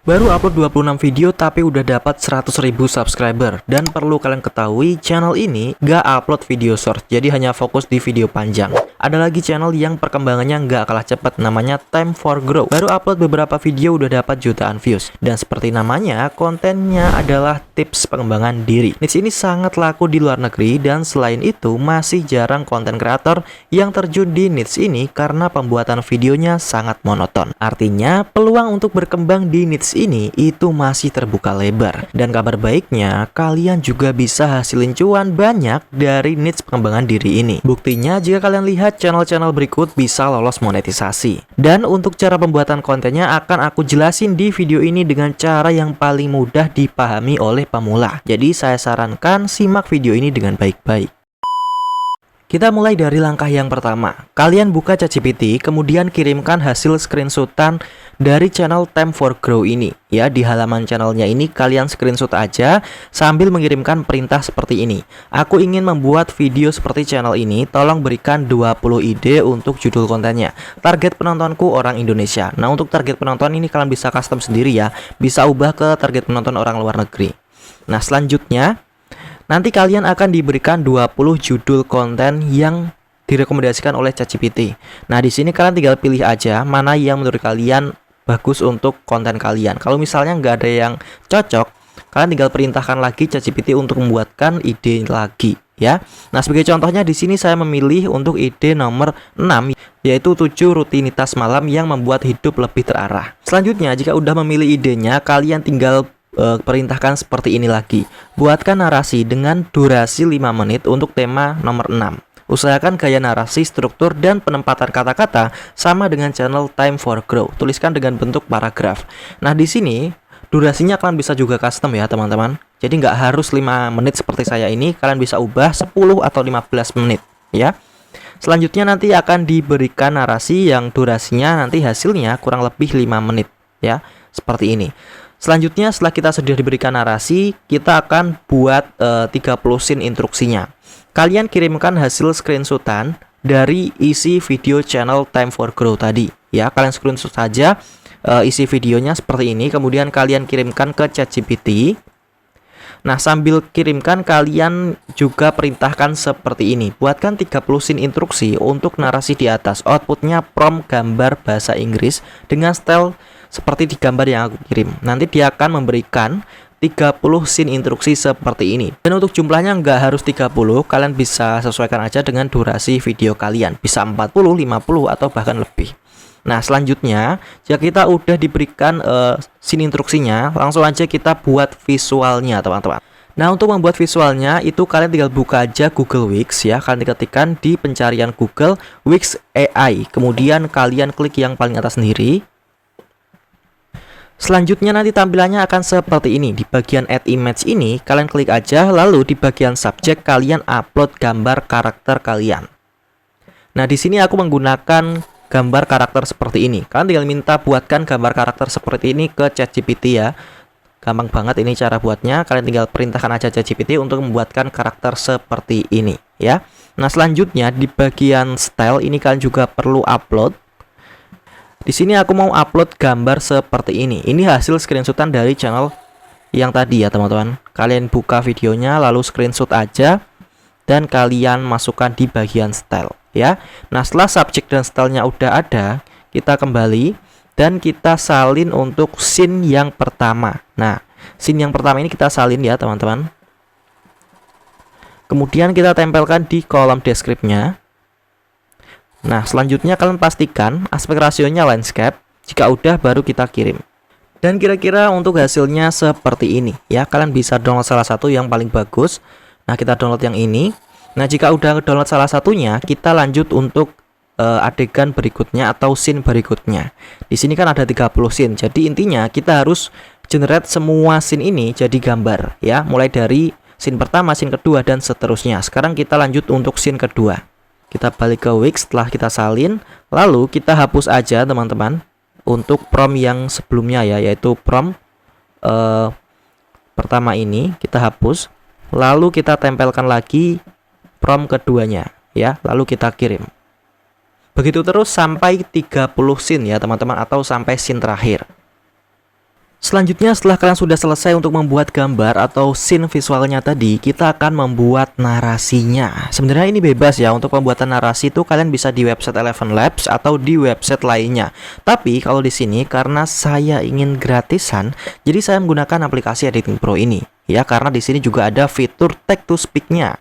Baru upload 26 video tapi udah dapat 100.000 subscriber. Dan perlu kalian ketahui, channel ini gak upload video short, jadi hanya fokus di video panjang. Ada lagi channel yang perkembangannya gak kalah cepat, namanya Time for Grow. Baru upload beberapa video udah dapat jutaan views. Dan seperti namanya, kontennya adalah tips pengembangan diri. Niche ini sangat laku di luar negeri, dan selain itu masih jarang konten kreator yang terjun di niche ini karena pembuatan videonya sangat monoton. Artinya, peluang untuk berkembang di niche ini itu masih terbuka lebar. Dan kabar baiknya, kalian juga bisa hasilin cuan banyak dari niche pengembangan diri ini. Buktinya jika kalian lihat channel-channel berikut bisa lolos monetisasi. Dan untuk cara pembuatan kontennya akan aku jelasin di video ini dengan cara yang paling mudah dipahami oleh pemula. Jadi saya sarankan simak video ini dengan baik-baik. Kita mulai dari langkah yang pertama. Kalian buka ChatGPT, kemudian kirimkan hasil screenshotan dari channel Time for Grow ini. Ya, di halaman channelnya ini kalian screenshot aja sambil mengirimkan perintah seperti ini. Aku ingin membuat video seperti channel ini, tolong berikan 20 ide untuk judul kontennya. Target penontonku orang Indonesia. Nah, untuk target penonton ini kalian bisa custom sendiri ya. Bisa ubah ke target penonton orang luar negeri. Nah, selanjutnya nanti kalian akan diberikan 20 judul konten yang direkomendasikan oleh ChatGPT. Nah, di sini kalian tinggal pilih aja mana yang menurut kalian bagus untuk konten kalian. Kalau misalnya nggak ada yang cocok, kalian tinggal perintahkan lagi ChatGPT untuk membuatkan ide lagi ya. Nah, sebagai contohnya di sini saya memilih untuk ide nomor 6, yaitu 7 rutinitas malam yang membuat hidup lebih terarah. Selanjutnya, jika udah memilih idenya, kalian tinggal perintahkan seperti ini lagi. Buatkan narasi dengan durasi 5 menit untuk tema nomor 6. Usahakan gaya narasi, struktur, dan penempatan kata-kata sama dengan channel Time for Grow. Tuliskan dengan bentuk paragraf. Nah, di sini durasinya kalian bisa juga custom ya teman-teman. Jadi nggak harus 5 menit seperti saya ini, kalian bisa ubah 10 atau 15 menit ya. Selanjutnya nanti akan diberikan narasi yang durasinya nanti hasilnya kurang lebih 5 menit ya. Seperti ini. Selanjutnya setelah kita sudah diberikan narasi, kita akan buat 30 scene instruksinya. Kalian kirimkan hasil screenshotan dari isi video channel Time for Grow tadi ya. Kalian screenshot saja isi videonya seperti ini, kemudian kalian kirimkan ke ChatGPT. Nah, sambil kirimkan kalian juga perintahkan seperti ini. Buatkan 30 scene instruksi untuk narasi di atas. Outputnya prompt gambar bahasa Inggris dengan style seperti di gambar yang aku kirim. Nanti dia akan memberikan 30 scene instruksi seperti ini. Dan untuk jumlahnya nggak harus 30, kalian bisa sesuaikan aja dengan durasi video kalian. Bisa 40, 50, atau bahkan lebih. Nah, selanjutnya jika kita udah diberikan scene instruksinya, langsung aja kita buat visualnya teman-teman. Nah, untuk membuat visualnya itu kalian tinggal buka aja Google Wix ya. Kalian ketikkan di pencarian Google Wix AI. Kemudian kalian klik yang paling atas sendiri. Selanjutnya nanti tampilannya akan seperti ini. Di bagian add image ini kalian klik aja, lalu di bagian subject kalian upload gambar karakter kalian. Nah, di sini aku menggunakan gambar karakter seperti ini. Kalian tinggal minta buatkan gambar karakter seperti ini ke ChatGPT ya. Gampang banget ini cara buatnya. Kalian tinggal perintahkan aja ChatGPT untuk membuatkan karakter seperti ini ya. Nah, selanjutnya di bagian style ini kalian juga perlu upload. Di sini aku mau upload gambar seperti ini. Ini hasil screenshotan dari channel yang tadi ya teman-teman. Kalian buka videonya lalu screenshot aja dan kalian masukkan di bagian style ya. Nah, setelah subjek dan stylenya udah ada, kita kembali dan kita salin untuk scene yang pertama. Nah, scene yang pertama ini kita salin ya teman-teman. Kemudian kita tempelkan di kolom deskripsinya. Nah, selanjutnya kalian pastikan aspek rasionya landscape. Jika udah baru kita kirim. Dan kira-kira untuk hasilnya seperti ini ya. Kalian bisa download salah satu yang paling bagus. Nah, kita download yang ini. Nah, jika udah download salah satunya, kita lanjut untuk adegan berikutnya atau scene berikutnya. Di sini kan ada 30 scene. Jadi intinya kita harus generate semua scene ini jadi gambar ya. Mulai dari scene pertama, scene kedua, dan seterusnya. Sekarang kita lanjut untuk scene kedua. Kita balik ke Wix setelah kita salin, lalu kita hapus aja teman-teman untuk prompt yang sebelumnya ya, yaitu prompt pertama ini kita hapus, lalu kita tempelkan lagi prompt keduanya ya, lalu kita kirim. Begitu terus sampai 30 scene ya teman-teman, atau sampai scene terakhir. Selanjutnya, setelah kalian sudah selesai untuk membuat gambar atau scene visualnya tadi, kita akan membuat narasinya. Sebenarnya ini bebas ya, untuk pembuatan narasi itu kalian bisa di website Eleven Labs atau di website lainnya. Tapi kalau di sini karena saya ingin gratisan, jadi saya menggunakan aplikasi Editing Pro ini. Ya, karena di sini juga ada fitur text to speak-nya.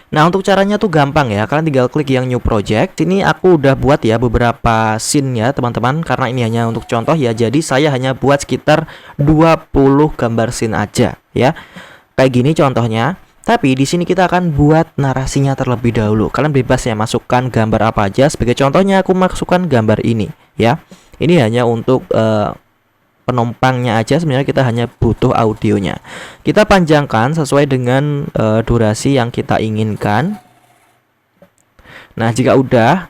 Nah, untuk caranya tuh gampang ya. Kalian tinggal klik yang new project. Sini aku udah buat ya beberapa scene ya, teman-teman. Karena ini hanya untuk contoh ya. Jadi saya hanya buat sekitar 20 gambar scene aja ya. Kayak gini contohnya. Tapi di sini kita akan buat narasinya terlebih dahulu. Kalian bebas ya masukkan gambar apa aja. Sebagai contohnya aku masukkan gambar ini ya. Ini hanya untuk penumpangnya aja, sebenarnya kita hanya butuh audionya. Kita panjangkan sesuai dengan durasi yang kita inginkan. Nah, jika udah,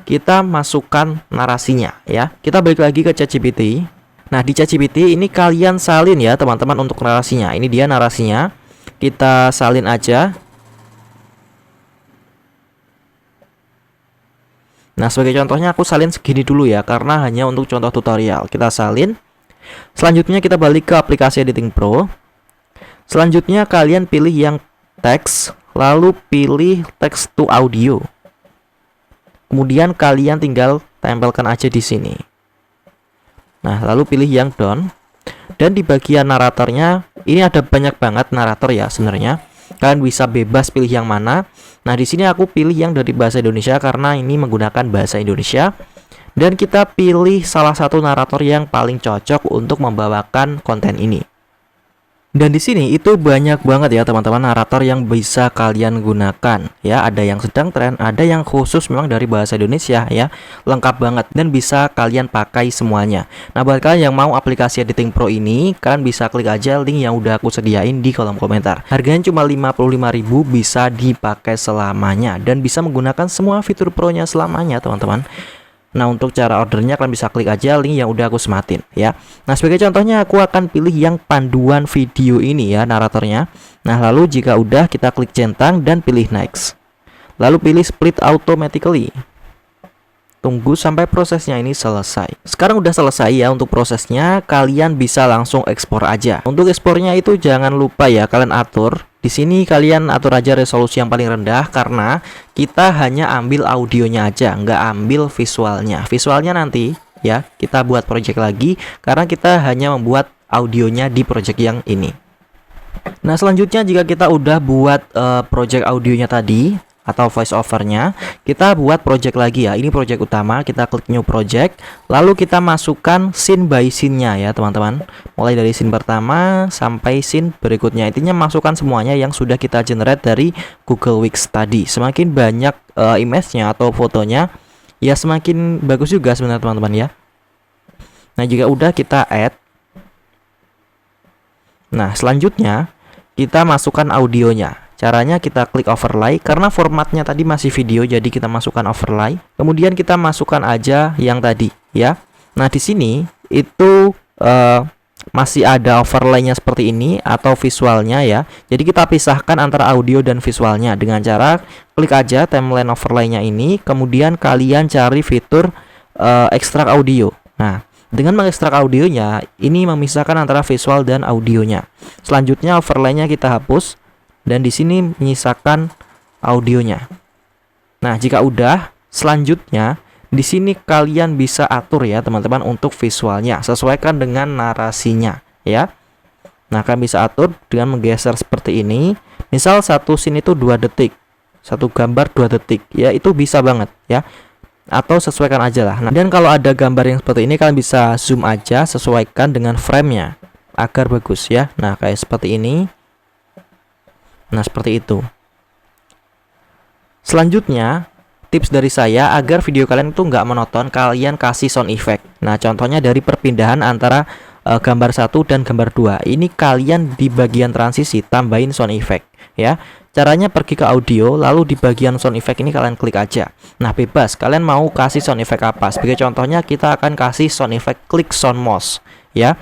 kita masukkan narasinya ya. Kita balik lagi ke ChatGPT. Nah, di ChatGPT ini kalian salin ya teman-teman untuk narasinya. Ini dia narasinya. Kita salin aja. Nah, sebagai contohnya aku salin segini dulu ya, karena hanya untuk contoh tutorial. Kita salin. Selanjutnya kita balik ke aplikasi Editing Pro. Selanjutnya kalian pilih yang teks, lalu pilih text to audio. Kemudian kalian tinggal tempelkan aja di sini. Nah, lalu pilih yang done. Dan di bagian naratornya, ini ada banyak banget narator ya sebenarnya. Kalian bisa bebas pilih yang mana. Nah, di sini aku pilih yang dari bahasa Indonesia karena ini menggunakan bahasa Indonesia. Dan kita pilih salah satu narator yang paling cocok untuk membawakan konten ini. Dan di sini itu banyak banget ya teman-teman narator yang bisa kalian gunakan ya. Ada yang sedang tren, ada yang khusus memang dari bahasa Indonesia ya. Lengkap banget dan bisa kalian pakai semuanya. Nah, buat kalian yang mau aplikasi Editing Pro ini, kalian bisa klik aja link yang udah aku sediain di kolom komentar. Harganya cuma 55.000, bisa dipakai selamanya dan bisa menggunakan semua fitur Pro-nya selamanya teman-teman. Nah, untuk cara ordernya kalian bisa klik aja link yang udah aku sematin ya. Nah, sebagai contohnya aku akan pilih yang panduan video ini ya naratornya. Nah, lalu jika udah kita klik centang dan pilih next. Lalu pilih split automatically. Tunggu sampai prosesnya ini selesai. Sekarang udah selesai ya untuk prosesnya, kalian bisa langsung ekspor aja. Untuk ekspornya itu jangan lupa ya kalian atur. Di sini kalian atur aja resolusi yang paling rendah karena kita hanya ambil audionya aja, nggak ambil visualnya. Visualnya nanti ya kita buat project lagi karena kita hanya membuat audionya di project yang ini. Nah, selanjutnya jika kita udah buat project audionya tadi atau voice overnya, kita buat project lagi ya. Ini project utama, kita klik new project, lalu kita masukkan scene by scene-nya ya teman-teman. Mulai dari scene pertama sampai scene berikutnya. Intinya masukkan semuanya yang sudah kita generate dari Google Wix tadi. Semakin banyak image-nya atau fotonya, ya semakin bagus juga sebenarnya teman-teman ya. Nah, jika udah kita add. Nah, selanjutnya kita masukkan audionya. Caranya kita klik overlay karena formatnya tadi masih video, jadi kita masukkan overlay. Kemudian kita masukkan aja yang tadi ya. Nah, di sini itu masih ada overlaynya seperti ini atau visualnya ya. Jadi kita pisahkan antara audio dan visualnya dengan cara klik aja timeline overlaynya ini. Kemudian kalian cari fitur ekstrak audio. Nah, dengan mengekstrak audionya, ini memisahkan antara visual dan audionya. Selanjutnya overlaynya kita hapus. Dan di sini menyisakan audionya. Nah, jika udah, selanjutnya di sini kalian bisa atur ya teman-teman untuk visualnya, sesuaikan dengan narasinya ya. Nah, kalian bisa atur dengan menggeser seperti ini. Misal satu scene itu 2 detik, satu gambar 2 detik, ya itu bisa banget ya. Atau sesuaikan aja lah. Nah, dan kalau ada gambar yang seperti ini kalian bisa zoom aja, sesuaikan dengan frame-nya agar bagus ya. Nah, kayak seperti ini. Nah, seperti itu. Selanjutnya, tips dari saya agar video kalian itu nggak monoton, kalian kasih sound effect. Nah, contohnya dari perpindahan antara gambar 1 dan gambar 2. Ini kalian di bagian transisi tambahin sound effect ya. Caranya pergi ke audio, lalu di bagian sound effect ini kalian klik aja. Nah, bebas kalian mau kasih sound effect apa. Sebagai contohnya kita akan kasih sound effect klik sound mouse ya.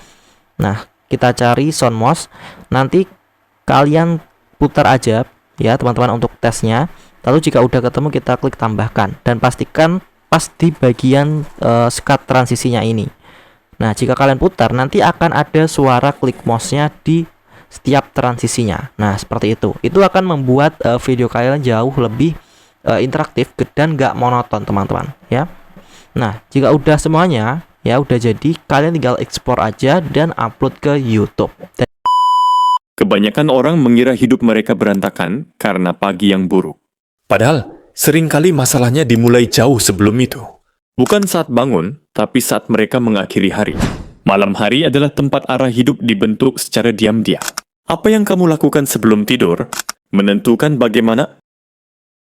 Nah, kita cari sound mouse. Nanti kalian putar aja ya teman-teman untuk tesnya. Lalu jika udah ketemu kita klik tambahkan dan pastikan pas di bagian sekat transisinya ini. Nah, jika kalian putar nanti akan ada suara klik mouse-nya di setiap transisinya. Nah, seperti itu. Itu akan membuat video kalian jauh lebih interaktif dan gak monoton, teman-teman, ya. Nah, jika udah semuanya, ya udah jadi, kalian tinggal ekspor aja dan upload ke YouTube. Kebanyakan orang mengira hidup mereka berantakan karena pagi yang buruk. Padahal, seringkali masalahnya dimulai jauh sebelum itu. Bukan saat bangun, tapi saat mereka mengakhiri hari. Malam hari adalah tempat arah hidup dibentuk secara diam-diam. Apa yang kamu lakukan sebelum tidur menentukan bagaimana